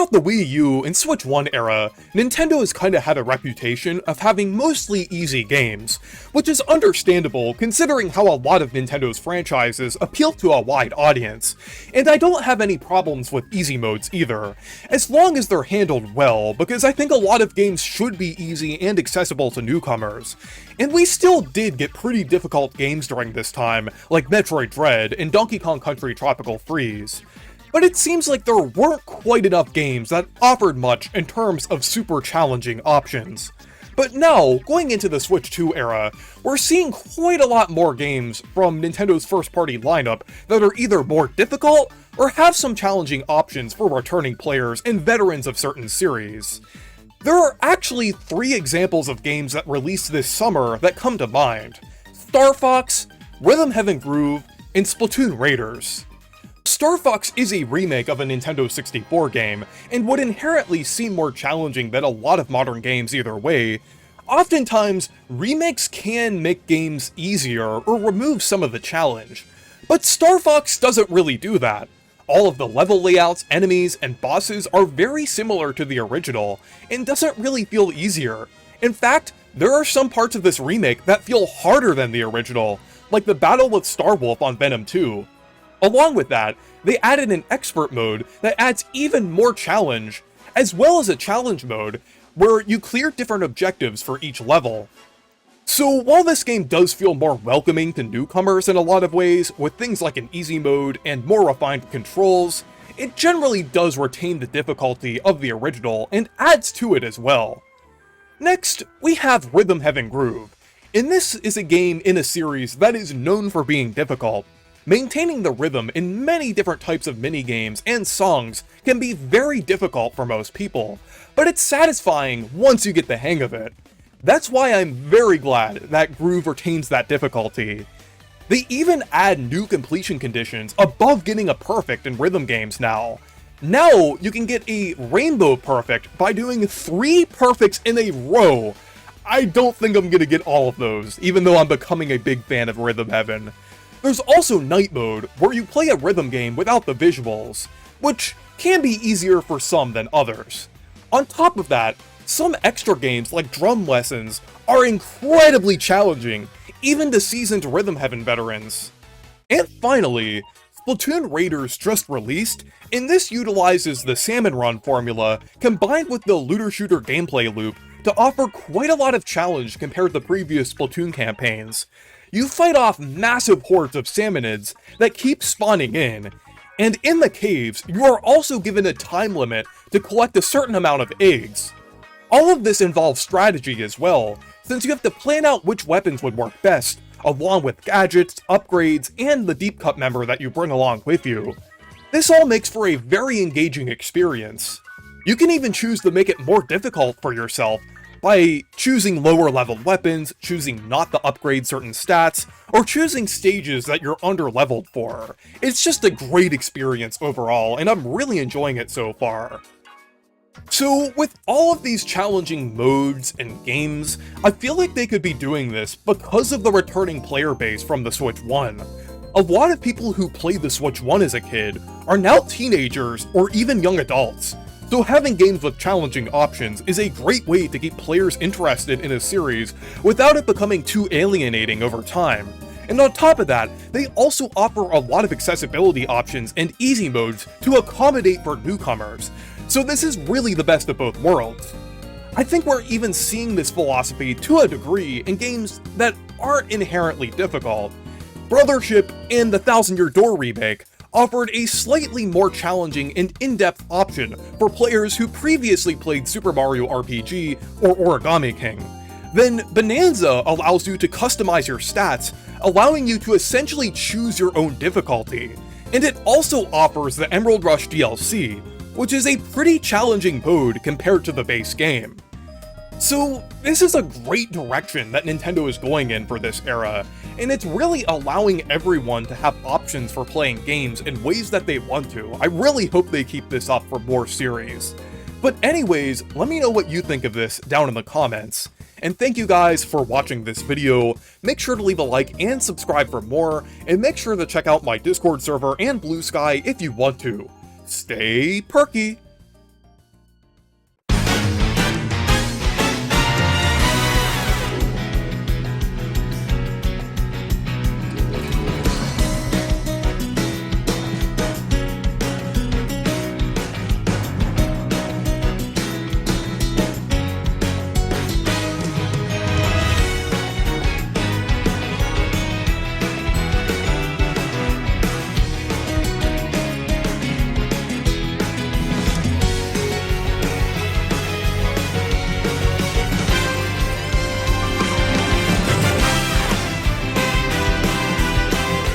Throughout the Wii U and Switch 1 era, Nintendo has kinda had a reputation of having mostly easy games, which is understandable considering how a lot of Nintendo's franchises appeal to a wide audience, and I don't have any problems with easy modes either, as long as they're handled well, because I think a lot of games should be easy and accessible to newcomers. And we still did get pretty difficult games during this time, like Metroid Dread and Donkey Kong Country Tropical Freeze. But it seems like there weren't quite enough games that offered much in terms of super challenging options. But now, going into the Switch 2 era, we're seeing quite a lot more games from Nintendo's first-party lineup that are either more difficult or have some challenging options for returning players and veterans of certain series. There are actually 3 examples of games that released this summer that come to mind: Star Fox, Rhythm Heaven Groove, and Splatoon Raiders. Star Fox is a remake of a Nintendo 64 game, and would inherently seem more challenging than a lot of modern games either way. Oftentimes, remakes can make games easier or remove some of the challenge, but Star Fox doesn't really do that. All of the level layouts, enemies, and bosses are very similar to the original, and doesn't really feel easier. In fact, there are some parts of this remake that feel harder than the original, like the battle with Starwolf on Venom 2. Along with that, they added an expert mode that adds even more challenge, as well as a challenge mode, where you clear different objectives for each level. So while this game does feel more welcoming to newcomers in a lot of ways, with things like an easy mode and more refined controls, it generally does retain the difficulty of the original and adds to it as well. Next, we have Rhythm Heaven Groove, and this is a game in a series that is known for being difficult. Maintaining the rhythm in many different types of minigames and songs can be very difficult for most people, but it's satisfying once you get the hang of it. That's why I'm very glad that Groove retains that difficulty. They even add new completion conditions above getting a perfect in rhythm games now. Now you can get a rainbow perfect by doing 3 perfects in a row. I don't think I'm gonna get all of those, even though I'm becoming a big fan of Rhythm Heaven. There's also Night Mode, where you play a rhythm game without the visuals, which can be easier for some than others. On top of that, some extra games like Drum Lessons are incredibly challenging, even to seasoned Rhythm Heaven veterans. And finally, Splatoon Raiders just released, and this utilizes the Salmon Run formula combined with the looter-shooter gameplay loop to offer quite a lot of challenge compared to previous Splatoon campaigns. You fight off massive hordes of salmonids that keep spawning in, and in the caves, you are also given a time limit to collect a certain amount of eggs. All of this involves strategy as well, since you have to plan out which weapons would work best, along with gadgets, upgrades, and the deep cut member that you bring along with you. This all makes for a very engaging experience. You can even choose to make it more difficult for yourself by choosing lower level weapons, choosing not to upgrade certain stats, or choosing stages that you're under-leveled for. It's just a great experience overall, and I'm really enjoying it so far. So, with all of these challenging modes and games, I feel like they could be doing this because of the returning player base from the Switch 1. A lot of people who played the Switch 1 as a kid are now teenagers or even young adults, so having games with challenging options is a great way to keep players interested in a series without it becoming too alienating over time. And on top of that, they also offer a lot of accessibility options and easy modes to accommodate for newcomers, so this is really the best of both worlds. I think we're even seeing this philosophy to a degree in games that aren't inherently difficult. Brothership and the Thousand Year Door remake offered a slightly more challenging and in-depth option for players who previously played Super Mario RPG or Origami King. Then Bonanza allows you to customize your stats, allowing you to essentially choose your own difficulty. And it also offers the Emerald Rush DLC, which is a pretty challenging mode compared to the base game. So this is a great direction that Nintendo is going in for this era, and it's really allowing everyone to have options for playing games in ways that they want to. I really hope they keep this up for more series. But anyways, let me know what you think of this down in the comments. And thank you guys for watching this video. Make sure to leave a like and subscribe for more, and make sure to check out my Discord server and Blue Sky if you want to. Stay perky!